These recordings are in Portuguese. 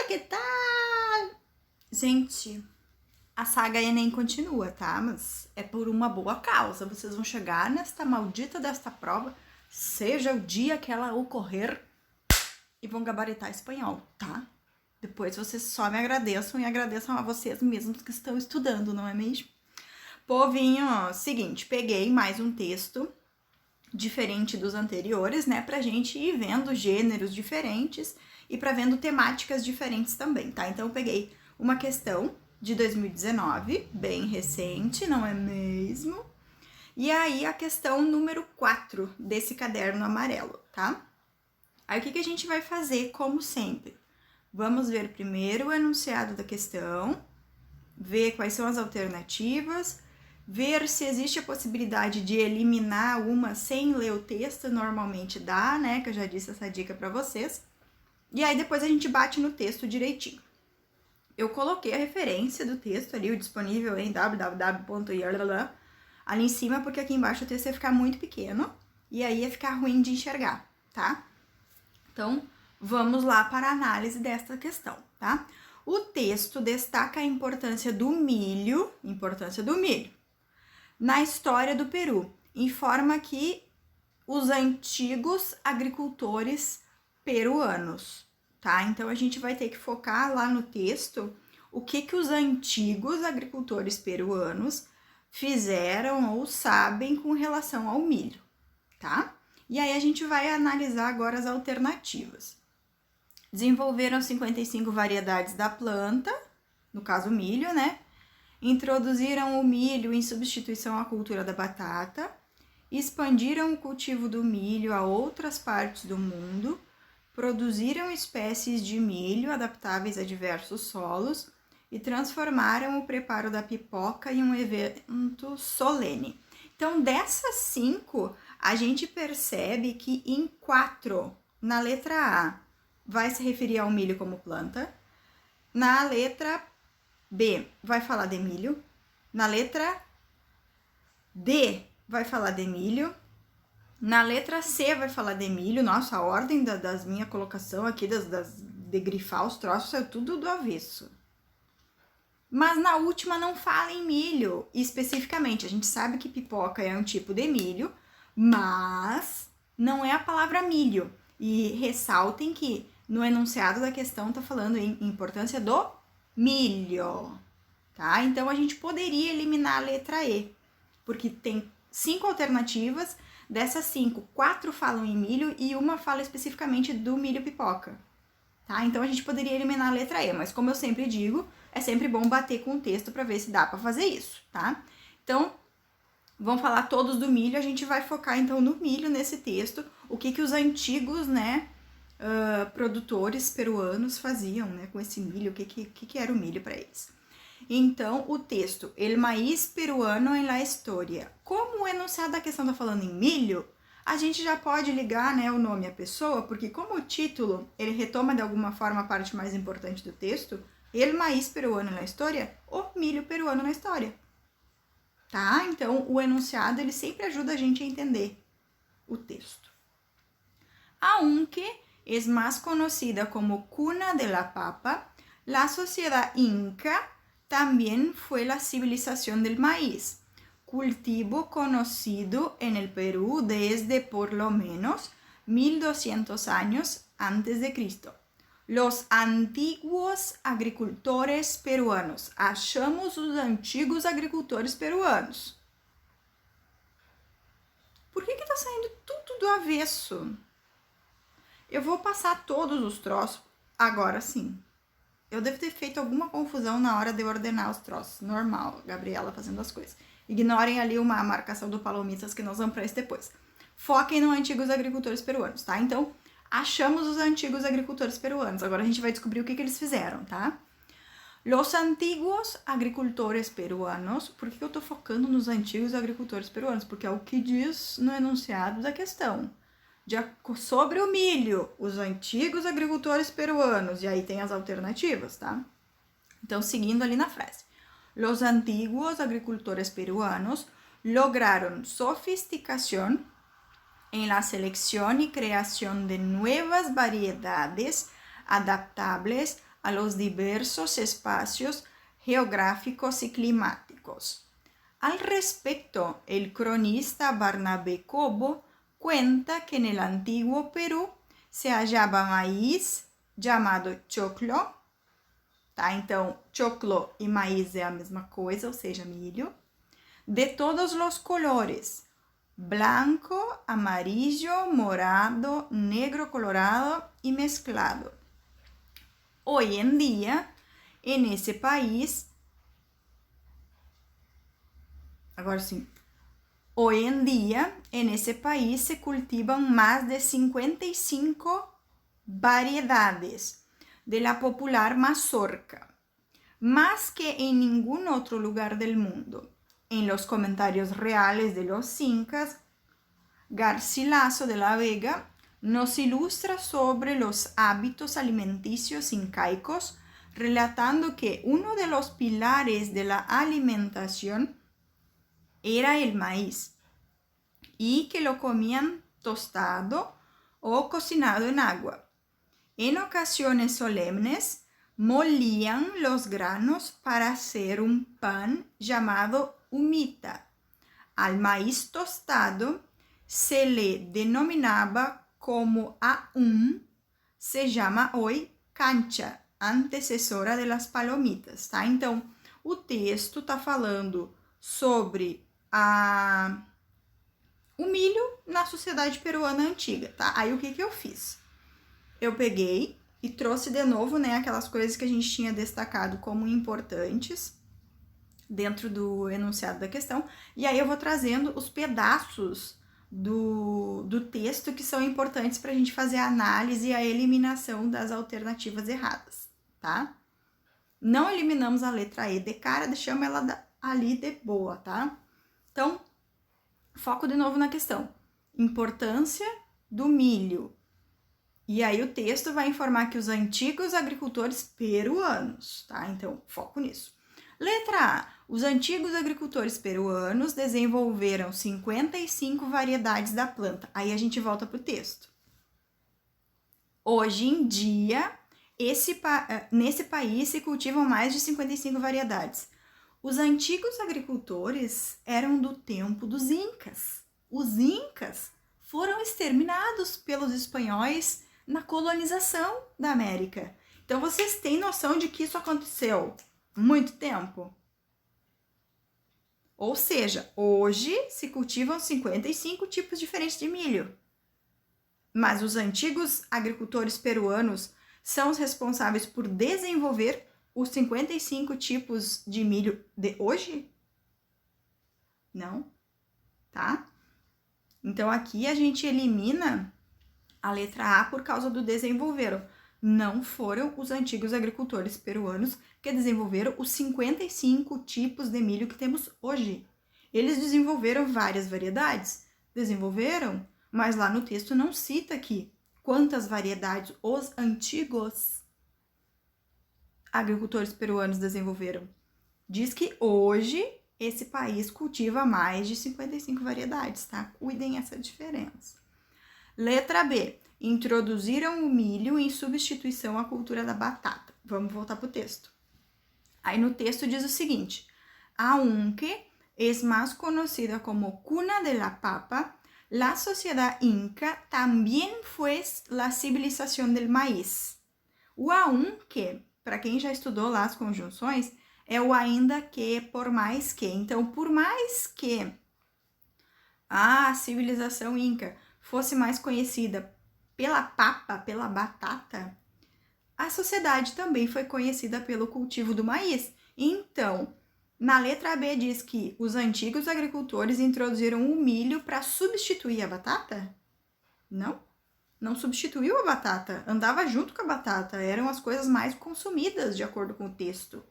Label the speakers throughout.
Speaker 1: que tal? Gente, a saga Enem continua, tá? Mas é por uma boa causa. Vocês vão chegar nesta maldita desta prova, seja o dia que ela ocorrer, e vão gabaritar espanhol, tá? Depois vocês só me agradeçam e agradeçam a vocês mesmos que estão estudando, não é mesmo? Povinho, ó, seguinte, peguei mais um texto diferente dos anteriores, né, pra gente ir vendo gêneros diferentes e pra vendo temáticas diferentes também, tá? Então eu peguei uma questão de 2019, bem recente, não é mesmo? E aí a questão número 4 desse caderno amarelo, tá? Aí o que a gente vai fazer, como sempre? Vamos ver primeiro o enunciado da questão, ver quais são as alternativas, ver se existe a possibilidade de eliminar uma sem ler o texto, normalmente dá, né? Que eu já disse essa dica para vocês. E aí depois a gente bate no texto direitinho. Eu coloquei a referência do texto ali, o disponível em www.yarlalá, ali em cima, porque aqui embaixo o texto ia ficar muito pequeno e aí ia ficar ruim de enxergar, tá? Então, vamos lá para a análise desta questão, tá? O texto destaca a importância do milho na história do Peru, informa que os antigos agricultores peruanos, tá? Então a gente vai ter que focar lá no texto o que os antigos agricultores peruanos fizeram ou sabem com relação ao milho, tá? E aí a gente vai analisar agora as alternativas. Desenvolveram 55 variedades da planta, no caso o milho, né? Introduziram o milho em substituição à cultura da batata, expandiram o cultivo do milho a outras partes do mundo, produziram espécies de milho adaptáveis a diversos solos e transformaram o preparo da pipoca em um evento solene. Então, dessas 5, a gente percebe que em 4, na letra A, vai se referir ao milho como planta, na letra B, vai falar de milho, na letra D, vai falar de milho, na letra C vai falar de milho. Nossa, a ordem das minha colocação aqui, de grifar os troços, é tudo do avesso. Mas na última não fala em milho, especificamente. A gente sabe que pipoca é um tipo de milho, mas não é a palavra milho. E ressaltem que no enunciado da questão tá falando em importância do milho, tá? Então a gente poderia eliminar a letra E, porque tem 5 alternativas. Dessas 5, 4 falam em milho e uma fala especificamente do milho pipoca, tá? Então a gente poderia eliminar a letra E, mas como eu sempre digo, é sempre bom bater com o texto para ver se dá para fazer isso, tá? Então, vamos falar todos do milho, a gente vai focar então no milho nesse texto, o que os antigos, né, produtores peruanos faziam, né, com esse milho, o que era o milho para eles. Então, o texto, el maíz peruano en la historia. Como o enunciado da questão tá falando em milho, a gente já pode ligar, né, o nome à pessoa, porque como o título, ele retoma de alguma forma a parte mais importante do texto, el maíz peruano na história, o milho peruano na história. Tá? Então, o enunciado, ele sempre ajuda a gente a entender o texto. Aunque es más conocida como cuna de la papa, la sociedad inca también fue la civilización del maíz, cultivo conocido en el Perú desde por lo menos 1200 años antes de Cristo. Los antiguos agricultores peruanos. Achamos os antigos agricultores peruanos. Por que tá saindo tudo do avesso? Eu vou passar todos os troços agora sim. Eu devo ter feito alguma confusão na hora de ordenar os troços. Normal, Gabriela fazendo as coisas. Ignorem ali uma marcação do Palomitas que nós vamos para isso depois. Foquem nos antigos agricultores peruanos, tá? Então, achamos os antigos agricultores peruanos. Agora a gente vai descobrir o que eles fizeram, tá? Los antiguos agricultores peruanos. Por que eu tô focando nos antigos agricultores peruanos? Porque é o que diz no enunciado da questão. Sobre o milho, os antigos agricultores peruanos. E aí tem as alternativas, tá? Então, seguindo ali na frase. Los antiguos agricultores peruanos lograron sofisticación en la selección y creación de nuevas variedades adaptables a los diversos espacios geográficos y climáticos. Al respecto, el cronista Barnabé Cobo cuenta que en el antiguo Perú se hallaba maíz llamado choclo, tá? Então, choclo e maíz é a mesma coisa, ou seja, milho, de todos los colores, blanco, amarillo, morado, negro colorado y mezclado. Hoy en día, en ese país, agora sim, hoy en día, en ese país se cultivan más de 55 variedades de la popular mazorca, más que en ningún otro lugar del mundo. En los comentarios reales de los incas, Garcilaso de la Vega nos ilustra sobre los hábitos alimenticios incaicos, relatando que uno de los pilares de la alimentación era el maíz y que lo comían tostado o cocinado en agua. En ocasiones solemnes, molían los granos para hacer un pan llamado humita. Al maíz tostado se le denominaba como aum, se llama hoy cancha, antecessora de las palomitas, tá? Então, o texto tá falando sobre o milho na sociedade peruana antiga, tá? Aí, o que eu fiz? Eu peguei e trouxe de novo, né, aquelas coisas que a gente tinha destacado como importantes dentro do enunciado da questão, e aí eu vou trazendo os pedaços do texto que são importantes para a gente fazer a análise e a eliminação das alternativas erradas, tá? Não eliminamos a letra E de cara, deixamos ela ali de boa, tá? Então, foco de novo na questão. Importância do milho. E aí o texto vai informar que os antigos agricultores peruanos, tá? Então, foco nisso. Letra A. Os antigos agricultores peruanos desenvolveram 55 variedades da planta. Aí a gente volta para o texto. Hoje em dia, nesse país se cultivam mais de 55 variedades. Os antigos agricultores eram do tempo dos incas. Os incas foram exterminados pelos espanhóis na colonização da América. Então, vocês têm noção de que isso aconteceu muito tempo? Ou seja, hoje se cultivam 55 tipos diferentes de milho. Mas os antigos agricultores peruanos são os responsáveis por desenvolver os 55 tipos de milho de hoje? Não, tá? Então, aqui a gente elimina a letra A por causa do desenvolveram. Não foram os antigos agricultores peruanos que desenvolveram os 55 tipos de milho que temos hoje. Eles desenvolveram várias variedades? Desenvolveram, mas lá no texto não cita aqui quantas variedades os antigos agricultores peruanos desenvolveram. Diz que hoje esse país cultiva mais de 55 variedades, tá? Cuidem essa diferença. Letra B. Introduziram o milho em substituição à cultura da batata. Vamos voltar para o texto. Aí no texto diz o seguinte: aunque es más conocida como cuna de la papa, la sociedad inca también fue la civilización del maíz. O aunque, para quem já estudou lá as conjunções, é o ainda que, por mais que. Então, por mais que a civilização inca fosse mais conhecida pela papa, pela batata, a sociedade também foi conhecida pelo cultivo do maíz. Então, na letra B diz que os antigos agricultores introduziram o milho para substituir a batata? Não, não substituiu a batata, andava junto com a batata, eram as coisas mais consumidas de acordo com o texto,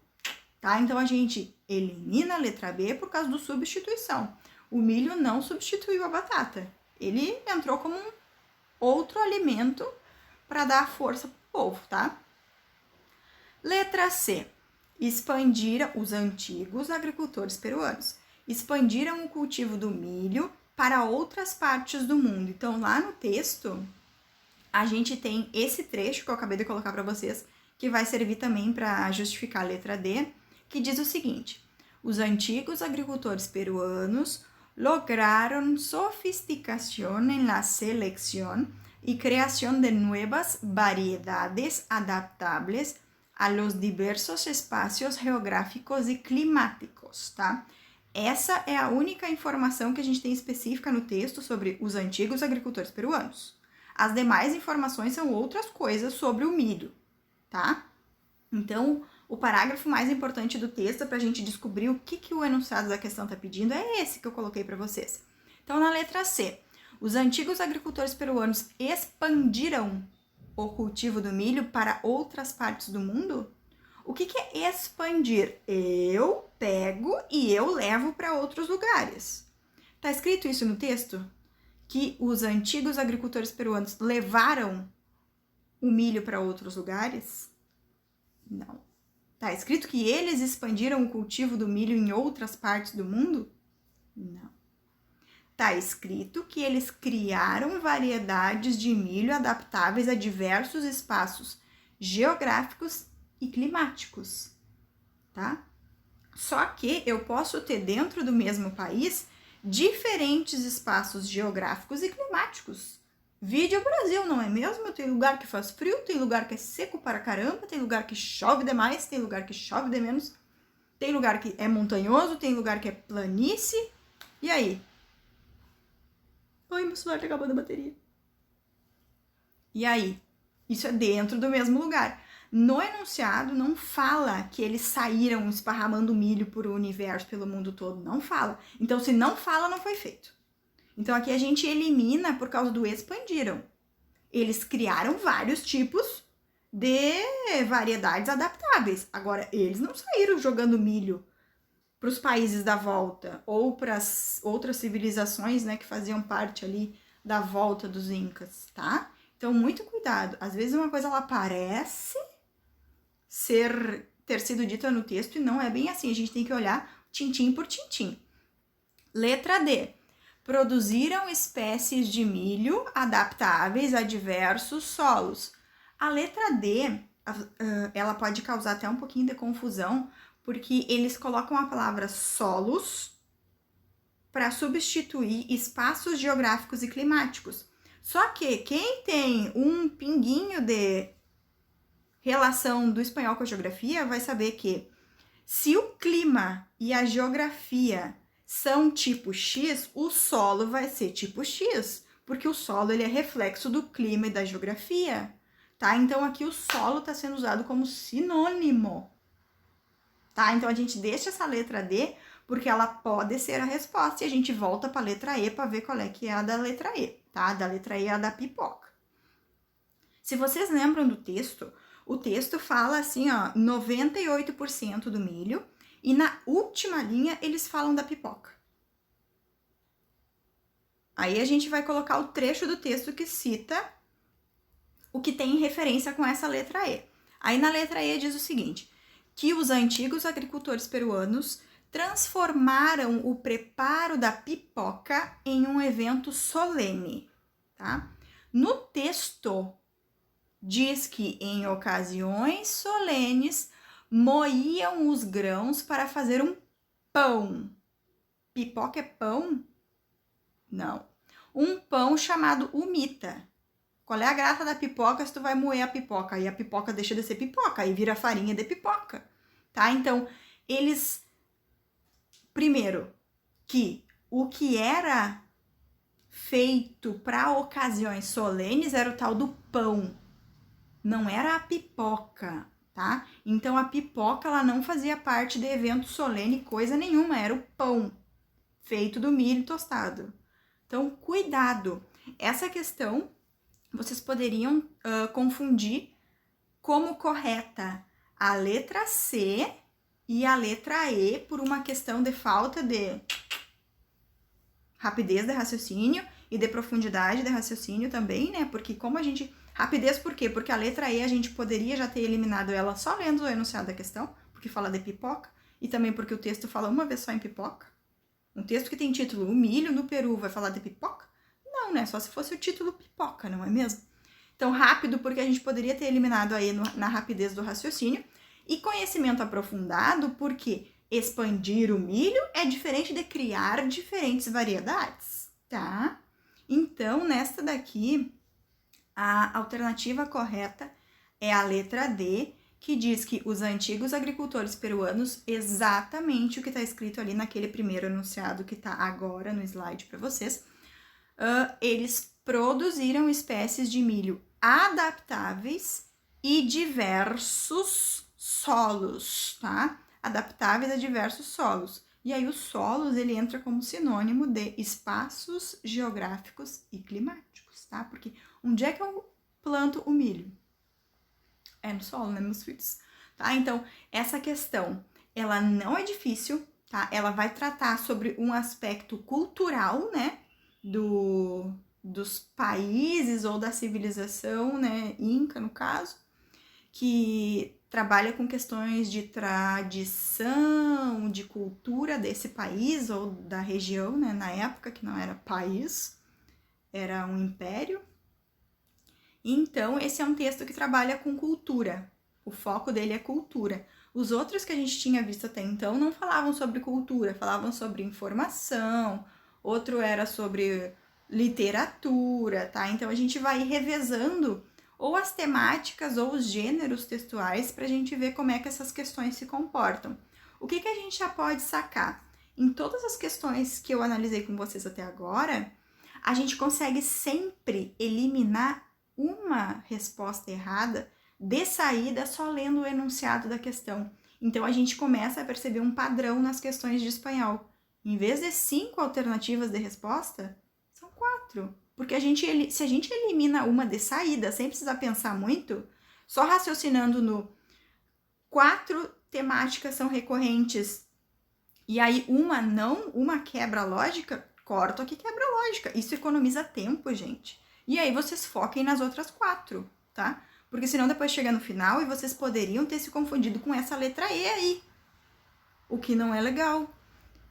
Speaker 1: tá? Então, a gente elimina a letra B por causa do substituição. O milho não substituiu a batata, ele entrou como um outro alimento para dar força para o povo, tá? Letra C. Expandiram os antigos agricultores peruanos. Expandiram o cultivo do milho para outras partes do mundo. Então, lá no texto, a gente tem esse trecho que eu acabei de colocar para vocês, que vai servir também para justificar a letra D, que diz o seguinte: os antigos agricultores peruanos lograron sofisticación en la selección y creación de nuevas variedades adaptables a los diversos espacios geográficos e climáticos, tá? Essa é a única informação que a gente tem específica no texto sobre os antigos agricultores peruanos. As demais informações são outras coisas sobre o milho, tá? Então, o parágrafo mais importante do texto para a gente descobrir o que o enunciado da questão está pedindo é esse que eu coloquei para vocês. Então, na letra C, os antigos agricultores peruanos expandiram o cultivo do milho para outras partes do mundo? O que é expandir? Eu pego e eu levo para outros lugares. Tá escrito isso no texto? Que os antigos agricultores peruanos levaram o milho para outros lugares? Não. Tá escrito que eles expandiram o cultivo do milho em outras partes do mundo? Não. Tá escrito que eles criaram variedades de milho adaptáveis a diversos espaços geográficos e climáticos, tá? Só que eu posso ter dentro do mesmo país diferentes espaços geográficos e climáticos. Vide o Brasil, não é mesmo? Tem lugar que faz frio, tem lugar que é seco para caramba, tem lugar que chove demais, tem lugar que chove de menos, tem lugar que é montanhoso, tem lugar que é planície. E aí? Ai, meu celular tá acabando a bateria. E aí? Isso é dentro do mesmo lugar. No enunciado não fala que eles saíram esparramando milho por o universo, pelo mundo todo. Não fala. Então, se não fala, não foi feito. Então, aqui a gente elimina por causa do expandiram. Eles criaram vários tipos de variedades adaptáveis. Agora, eles não saíram jogando milho para os países da volta ou para as outras civilizações, né, que faziam parte ali da volta dos incas, tá? Então, muito cuidado. Às vezes uma coisa ela parece ter sido dita no texto e não é bem assim. A gente tem que olhar tintim por tintim. Letra D. Produziram espécies de milho adaptáveis a diversos solos. A letra D, ela pode causar até um pouquinho de confusão, porque eles colocam a palavra solos para substituir espaços geográficos e climáticos. Só que quem tem um pinguinho de relação do espanhol com a geografia vai saber que se o clima e a geografia são tipo X, o solo vai ser tipo X, porque o solo ele é reflexo do clima e da geografia, tá? Então aqui o solo está sendo usado como sinônimo, tá? Então a gente deixa essa letra D porque ela pode ser a resposta e a gente volta para a letra E para ver qual é que é a da letra E, tá? Da letra E é a da pipoca. Se vocês lembram do texto, o texto fala assim, ó, 98% do milho, e na última linha eles falam da pipoca. Aí a gente vai colocar o trecho do texto que cita o que tem referência com essa letra E. Aí na letra E diz o seguinte, que os antigos agricultores peruanos transformaram o preparo da pipoca em um evento solene, tá? No texto diz que em ocasiões solenes moíam os grãos para fazer um pão. Pipoca é pão? Não. Um pão chamado humita. Qual é a graça da pipoca se tu vai moer a pipoca? Aí a pipoca deixa de ser pipoca, aí vira farinha de pipoca, tá? Então, eles... Primeiro, que o que era feito para ocasiões solenes era o tal do pão. Não era a pipoca, tá? Então, a pipoca, ela não fazia parte de evento solene, coisa nenhuma. Era o pão feito do milho tostado. Então, cuidado. Essa questão, vocês poderiam confundir como correta a letra C e a letra E por uma questão de falta de rapidez de raciocínio e de profundidade de raciocínio também, né? Porque como a gente... Rapidez por quê? Porque a letra E a gente poderia já ter eliminado ela só lendo o enunciado da questão, porque fala de pipoca, e também porque o texto fala uma vez só em pipoca. Um texto que tem título O milho no Peru vai falar de pipoca? Não, né? Só se fosse o título pipoca, não é mesmo? Então, rápido, porque a gente poderia ter eliminado aí na rapidez do raciocínio. E conhecimento aprofundado, porque expandir o milho é diferente de criar diferentes variedades, tá? Então, nesta daqui, a alternativa correta é a letra D, que diz que os antigos agricultores peruanos, exatamente o que está escrito ali naquele primeiro enunciado que está agora no slide para vocês, eles produziram espécies de milho adaptáveis e diversos solos, tá? Adaptáveis a diversos solos. E aí os solos, ele entra como sinônimo de espaços geográficos e climáticos, tá? Porque onde é que eu planto o milho? É no solo, né, meus filhos? Tá? Então, essa questão, ela não é difícil, tá? Ela vai tratar sobre um aspecto cultural, né, dos países ou da civilização, né, Inca, no caso, que trabalha com questões de tradição, de cultura desse país ou da região, né, na época que não era país, era um império. Então, esse é um texto que trabalha com cultura. O foco dele é cultura. Os outros que a gente tinha visto até então não falavam sobre cultura, falavam sobre informação, outro era sobre literatura, tá? Então, a gente vai revezando ou as temáticas ou os gêneros textuais para a gente ver como é que essas questões se comportam. O que a gente já pode sacar? Em todas as questões que eu analisei com vocês até agora, a gente consegue sempre eliminar uma resposta errada de saída só lendo o enunciado da questão. Então, a gente começa a perceber um padrão nas questões de espanhol. Em vez de 5 alternativas de resposta, são 4. Porque se a gente elimina uma de saída, sem precisar pensar muito, só raciocinando no 4 temáticas são recorrentes, e aí uma quebra a lógica, corta aqui quebra a lógica. Isso economiza tempo, gente. E aí vocês foquem nas outras 4, tá? Porque senão depois chega no final e vocês poderiam ter se confundido com essa letra E aí. O que não é legal.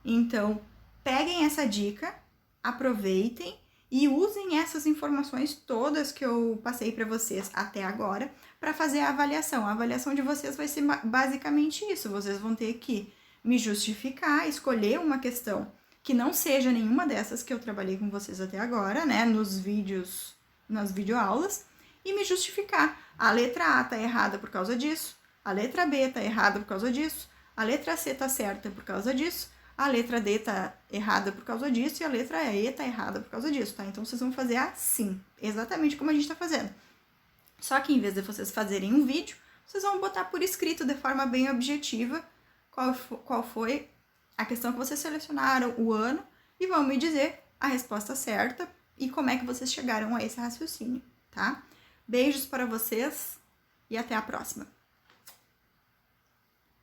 Speaker 1: Então, peguem essa dica, aproveitem e usem essas informações todas que eu passei para vocês até agora para fazer a avaliação. A avaliação de vocês vai ser basicamente isso. Vocês vão ter que me justificar, escolher uma questão que não seja nenhuma dessas que eu trabalhei com vocês até agora, né, nos vídeos, nas videoaulas, e me justificar. A letra A tá errada por causa disso, a letra B tá errada por causa disso, a letra C tá certa por causa disso, a letra D tá errada por causa disso e a letra E tá errada por causa disso, tá? Então, vocês vão fazer assim, exatamente como a gente tá fazendo. Só que, em vez de vocês fazerem um vídeo, vocês vão botar por escrito de forma bem objetiva qual foi a questão que vocês selecionaram, o ano, e vão me dizer a resposta certa e como é que vocês chegaram a esse raciocínio, tá? Beijos para vocês e até a próxima!